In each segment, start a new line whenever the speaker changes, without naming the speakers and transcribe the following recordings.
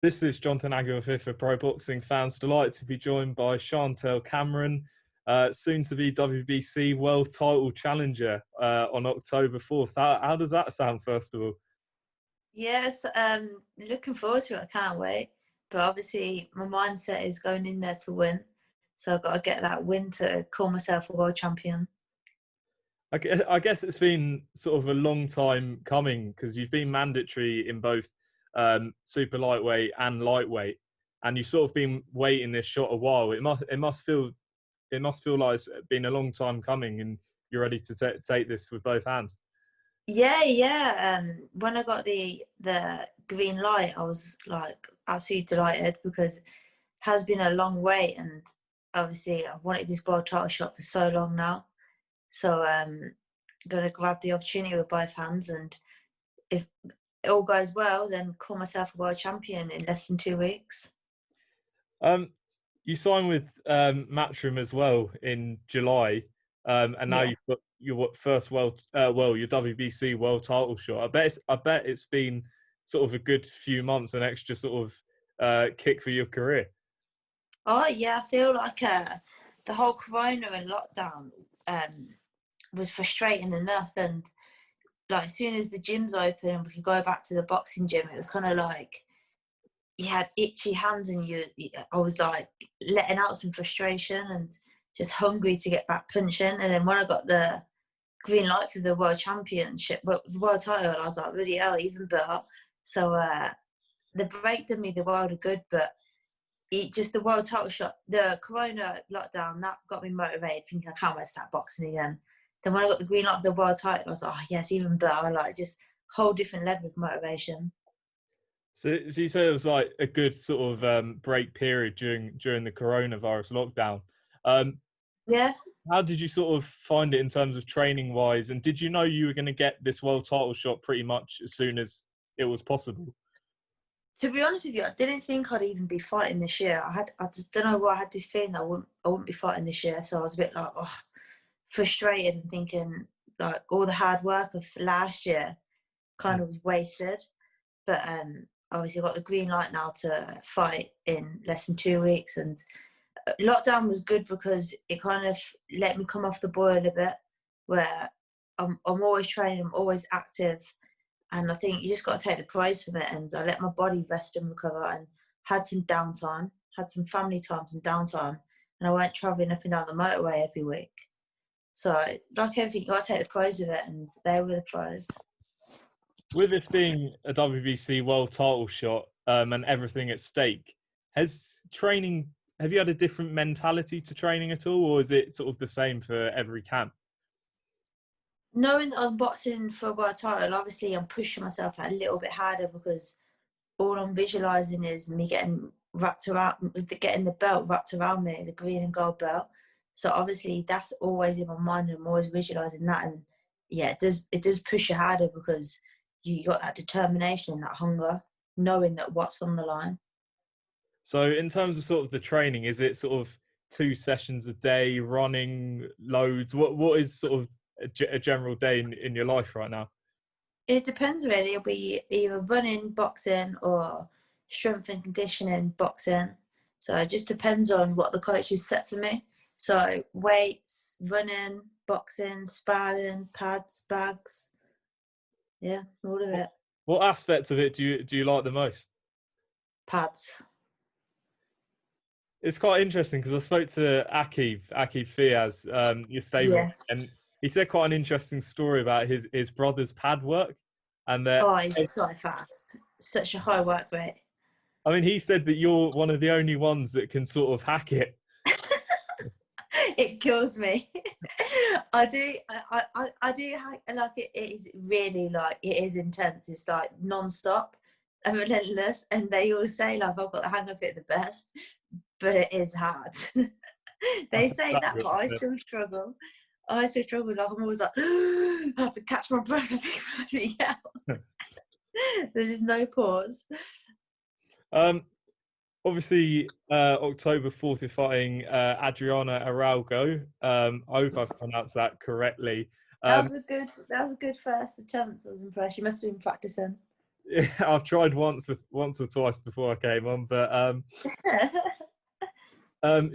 This is Jonathan Aguilar for Pro Boxing Fans. Delighted to be joined by Chantelle Cameron, soon to be WBC World Title Challenger on October 4th. How does that sound, first of all?
Yes, looking forward to it. I can't wait. But obviously, my mindset is going in there to win. So I've got to get that win to call myself a world champion.
I guess it's been sort of a long time coming because you've been mandatory in both super lightweight and lightweight, and you've sort of been waiting this shot a while. It must feel like it's been a long time coming, and you're ready to take this with both hands.
Yeah. When I got the green light, I was like absolutely delighted because it has been a long wait, and obviously I've wanted this world title shot for so long now. So gonna grab the opportunity with both hands, and if it all goes well, then call myself a world champion in less than 2 weeks.
You signed with Matchroom as well in July, and now
Yeah.
you've got your first your WBC world title shot. I bet it's been sort of a good few months, an extra sort of kick for your career.
Oh yeah, I feel like the whole Corona and lockdown was frustrating enough, and like as soon as the gyms open and we could go back to the boxing gym, it was kind of like you had itchy hands, and I was like letting out some frustration and just hungry to get back punching. And then when I got the green light for the world championship, well, the world title, I was like, really hell, even better. So the break did me the world of good, but just the world title shot, the Corona lockdown, that got me motivated, thinking I can't wait to start boxing again. Then when I got the green light for the world title, I was like, oh yes, even better, like just whole different level of motivation.
So you say it was like a good sort of break period during the coronavirus lockdown. Um,
Yeah.
how did you sort of find it in terms of training wise? And did you know you were going to get this world title shot pretty much as soon as it was possible?
To be honest with you, I didn't think I'd even be fighting this year. I just don't know why I had this feeling that I wouldn't be fighting this year. So I was a bit like, oh, frustrated and thinking like all the hard work of last year kind of was wasted. But obviously I got the green light now to fight in less than 2 weeks, and lockdown was good because it kind of let me come off the boil a bit, where I'm always training, I'm always active, and I think you just got to take the prize from it. And I let my body rest and recover, and had some downtime, had some family time, some downtime, and I went travelling up and down the motorway every week. So like everything, you got to take the prize with it, and they were the prize.
With this being a WBC world title shot and everything at stake, have you had a different mentality to training at all, or is it sort of the same for every camp?
Knowing that I was boxing for a world title, obviously I'm pushing myself a little bit harder because all I'm visualizing is me getting getting the belt wrapped around me, the green and gold belt. So obviously that's always in my mind, and I'm always visualizing that. And yeah, it does push you harder because you got that determination and that hunger, knowing that what's on the line.
So in terms of sort of the training, is it sort of 2 sessions a day, running loads? What is sort of a general day in your life right now?
It depends really. It'll be either running, boxing, or strength and conditioning, boxing. So it just depends on what the coach has set for me. So weights, running, boxing, sparring, pads, bags. Yeah, all of it.
What aspects of it do you like the most?
Pads.
It's quite interesting because I spoke to Akif Fiaz, your stable,
Yeah.
and he said quite an interesting story about his brother's pad work, and that
Oh, he's so fast. Such a high work rate.
I mean, he said that you're one of the only ones that can sort of hack it.
It kills me. I do. I do like it. It is really like it is intense. It's like non-stop and relentless. And they always say like I've got the hang of it the best, but it is hard. They
That's
say that,
exactly
but
what
I
he said.
still struggle. I still struggle. Like I'm always like I have to catch my breath. Yeah. There's just no pause.
Um, Obviously, October 4th, you're fighting Adriana Araujo. I hope I've pronounced that correctly.
That
Um,
was a good. That was a good first attempt. I was impressed. You must have been practicing.
Yeah, I've tried once or twice before I came on, but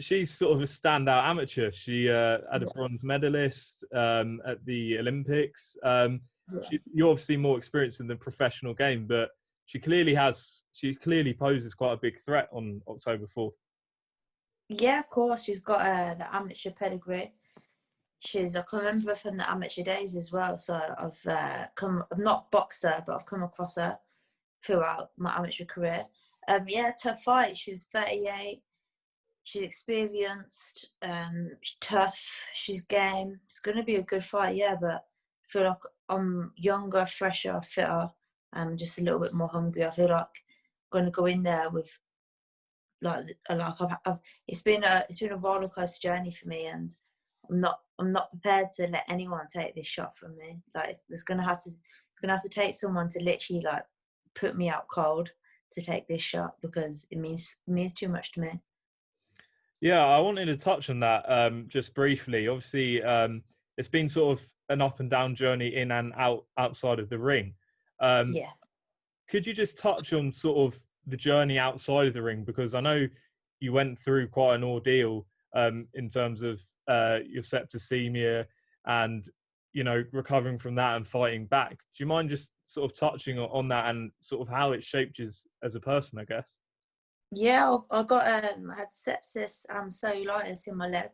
she's sort of a standout amateur. She had a bronze medalist at the Olympics. You're obviously more experienced in the professional game, but she clearly poses quite a big threat on October 4th.
Yeah, of course. She's got the amateur pedigree. I can remember from the amateur days as well. So I've not boxed her, but I've come across her throughout my amateur career. Yeah, tough fight. She's 38. She's experienced. She's tough. She's game. It's going to be a good fight, yeah. But I feel like I'm younger, fresher, fitter, and just a little bit more hungry. I feel like I'm going to go in there with it's been a roller coaster journey for me, and I'm not prepared to let anyone take this shot from me. Like it's gonna have to take someone to literally like put me out cold to take this shot, because it means too much to me.
Yeah, I wanted to touch on that just briefly. Obviously, it's been sort of an up and down journey in and outside of the ring.
Yeah.
Could you just touch on sort of the journey outside of the ring? Because I know you went through quite an ordeal in terms of your septicemia and, recovering from that and fighting back. Do you mind just sort of touching on that and sort of how it shaped you as a person, I guess?
Yeah, I had sepsis and cellulitis in my leg,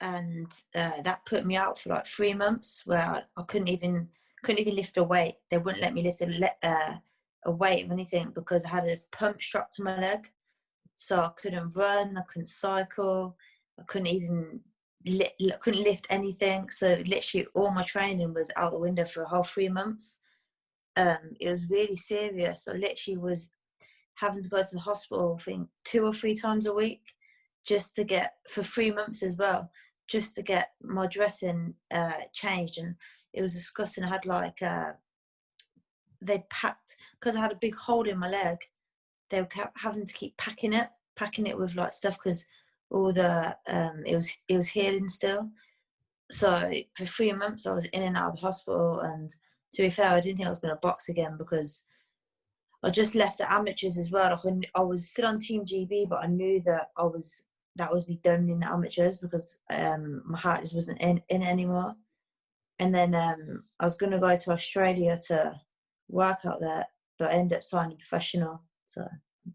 and that put me out for like 3 months, where I couldn't even lift a weight. They wouldn't let me lift a weight or anything because I had a pump strapped to my leg, so I couldn't run, I couldn't cycle, I couldn't even couldn't lift anything. So literally all my training was out the window for a whole 3 months. It was really serious. I literally was having to go to the hospital, I think 2 or 3 times a week, just to get, for 3 months as well, just to get my dressing changed. And it was disgusting. I had like they packed, because I had a big hole in my leg, they were having to keep packing it with like stuff, because all the it was healing still. So for 3 months I was in and out of the hospital, and to be fair, I didn't think I was going to box again, because I just left the amateurs as well. Like I was still on Team GB, but I knew that that was me done in the amateurs, because my heart just wasn't in anymore. And then I was going to go to Australia to work out there, but I ended up signing professional. So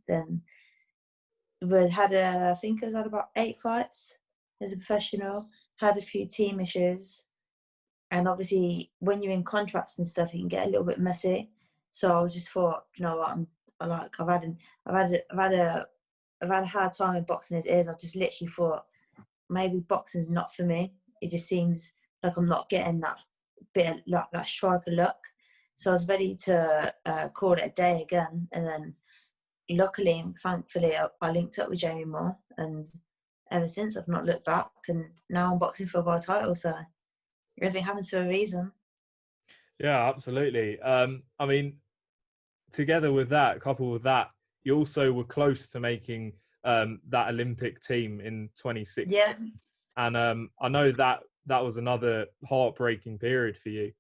then I think I had about 8 fights as a professional, had a few team issues. And obviously when you're in contracts and stuff, it can get a little bit messy. So I was just thought, you know what, I've had a hard time in boxing as it is. I just literally thought maybe boxing's not for me. It just seems like I'm not getting that bit of luck, that strike of luck. So I was ready to call it a day again. And then luckily and thankfully I linked up with Jamie Moore, and ever since I've not looked back, and now I'm boxing for a world title. So everything happens for a reason.
Yeah, absolutely. I mean, together with that, coupled with that, you also were close to making that Olympic team in 2016.
Yeah.
And I know that was another heartbreaking period for you.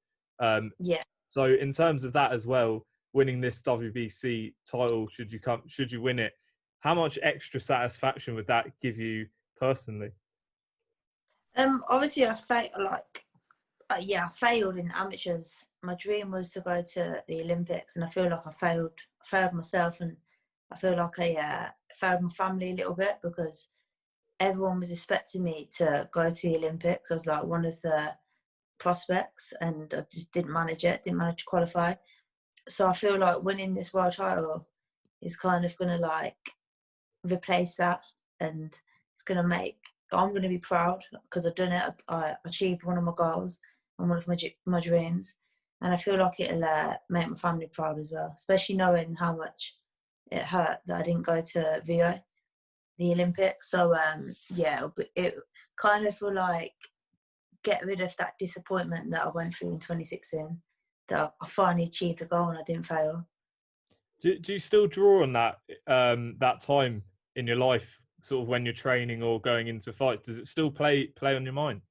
Yeah.
So in terms of that as well, winning this WBC title, should you win it, how much extra satisfaction would that give you personally?
Obviously I failed in amateurs. My dream was to go to the Olympics, and I feel like I failed myself, and I feel like I failed my family a little bit, because everyone was expecting me to go to the Olympics. I was like one of the prospects, and I just didn't manage to qualify. So I feel like winning this world title is kind of going to like replace that, and it's going to I'm going to be proud, because I've done it. I achieved one of my goals and one of my dreams, and I feel like it'll make my family proud as well, especially knowing how much it hurt that I didn't go to Rio, the Olympics. So it kind of will like get rid of that disappointment that I went through in 2016, that I finally achieved a goal and I didn't fail.
Do you still draw on that that time in your life, sort of when you're training or going into fights? Does it still play on your mind?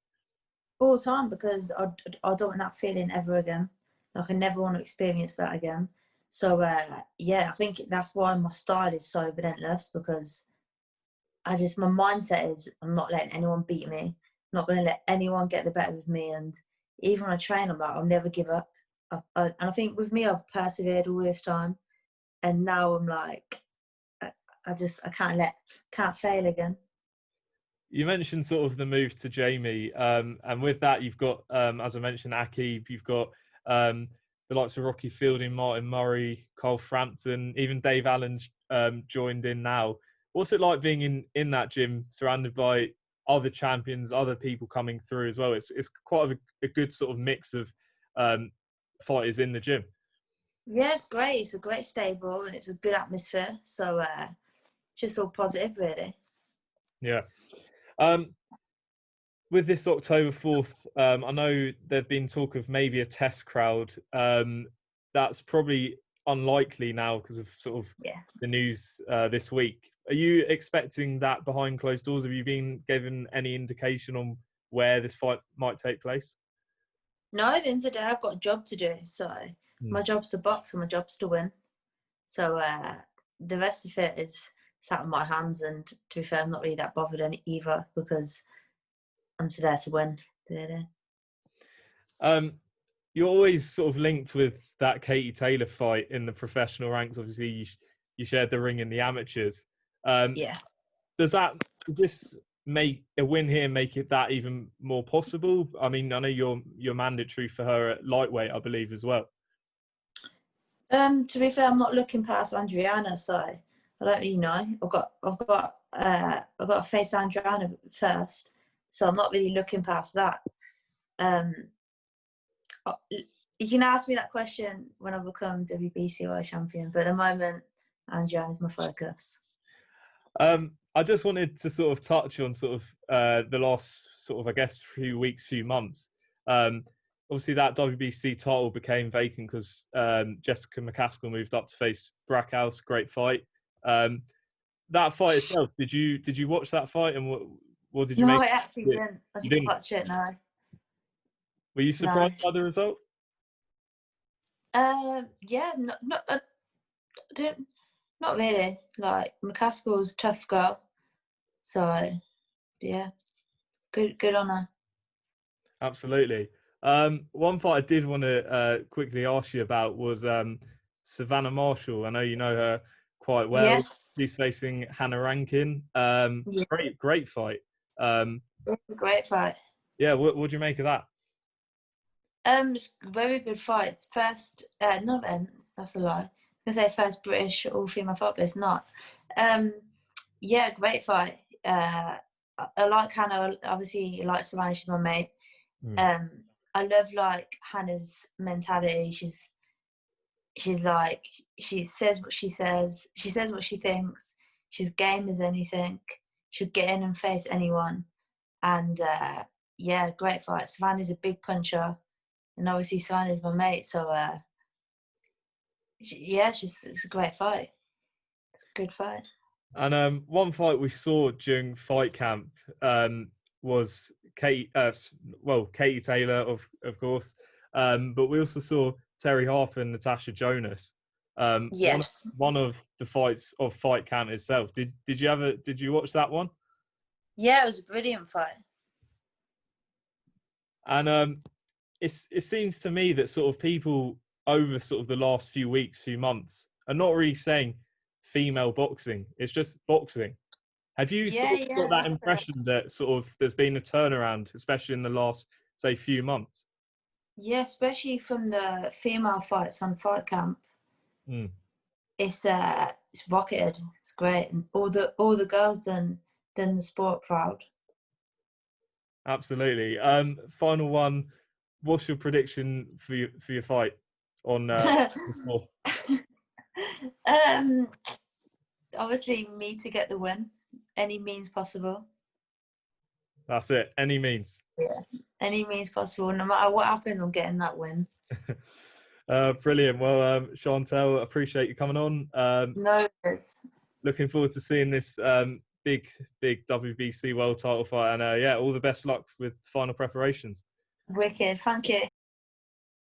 All the time, because I don't want that feeling ever again. Like I never want to experience that again. So yeah, I think that's why my style is so relentless, because my mindset is I'm not letting anyone beat me. I'm not going to let anyone get the better of me. And even when I train, I'm like, I'll never give up. And I think with me, I've persevered all this time, and now I'm like, I can't fail again.
You mentioned sort of the move to Jamie, and with that, you've got, as I mentioned, Akib, you've got the likes of Rocky Fielding, Martin Murray, Cole Frampton, even Dave Allen's joined in now. What's it like being in that gym, surrounded by other champions, other people coming through as well? It's quite a good sort of mix of fighters in the gym.
Yeah, it's great. It's a great stable, and it's a good atmosphere. So just all positive, really.
Yeah. With this October 4th, I know there've been talk of maybe a test crowd. That's probably unlikely now because of sort of the news this week. Are you expecting that behind closed doors? Have you been given any indication on where this fight might take place?
No, at the end of the day, I've got a job to do. So my job's to box and my job's to win. So the rest of it is sat in my hands. And to be fair, I'm not really that bothered either, because I'm there to win. Really.
You're always sort of linked with that Katie Taylor fight in the professional ranks. Obviously, you shared the ring in the amateurs.
Yeah.
Does this make a win here make it that even more possible? I mean, I know you're mandatory for her at lightweight, I believe, as well.
To be fair, I'm not looking past Adriana, so I don't really know. I've got to face Adriana first, so I'm not really looking past that. You can ask me that question when I become WBC World Champion, but at the moment, Adriana's my focus.
I just wanted to sort of touch on sort of the last sort of, I guess, few weeks, few months. Obviously, that WBC title became vacant because Jessica McCaskill moved up to face Brackhouse. Great fight. That fight itself, did you watch that fight, and what did you make?
No, I actually didn't. I didn't watch it. No.
Were you surprised by the result?
Yeah, not really. Like, McCaskill's a tough girl, so yeah, good on her.
Absolutely. One fight I did want to quickly ask you about was Savannah Marshall. I know you know her quite well.
Yeah.
She's facing Hannah Rankin.
Yeah.
Great fight.
It's a great fight.
Yeah, what do you make of that?
It's a very good fight. First, no, that's a lie. I was gonna say first British all-female fight, but it's not. Yeah, great fight. I like Hannah. Obviously, I like Savannah. She's my mate. I love like Hannah's mentality. She's like, she says what she says. She says what she thinks. She's game as anything. She'll get in and face anyone. And yeah, great fight. Savannah's a big puncher, and obviously Savannah's my mate. So yeah, it's a great fight. It's a good fight.
And one fight we saw during fight camp was Katie Taylor, of course, but we also saw Terry Harper and Natasha Jonas.
Yeah.
One of the fights of fight camp itself. Did you watch that one?
Yeah, it was a brilliant fight.
And it seems to me that sort of people over sort of the last few weeks, few months, are not really saying female boxing. It's just boxing. Have you sort of got that impression that sort of there's been a turnaround, especially in the last, say, few months?
Yeah, especially from the female fights on Fight Camp. It's rocketed. It's great, and all the girls done the sport proud.
Absolutely. Final one. What's your prediction for your fight on?
Obviously, me to get the win, any means possible.
That's it. Any means.
Yeah, any means possible. No matter what happens, I'm getting that win.
Brilliant. Well, Chantelle, appreciate you coming on.
No worries.
Looking forward to seeing this big WBC world title fight, and yeah, all the best luck with final preparations.
Wicked. Thank you.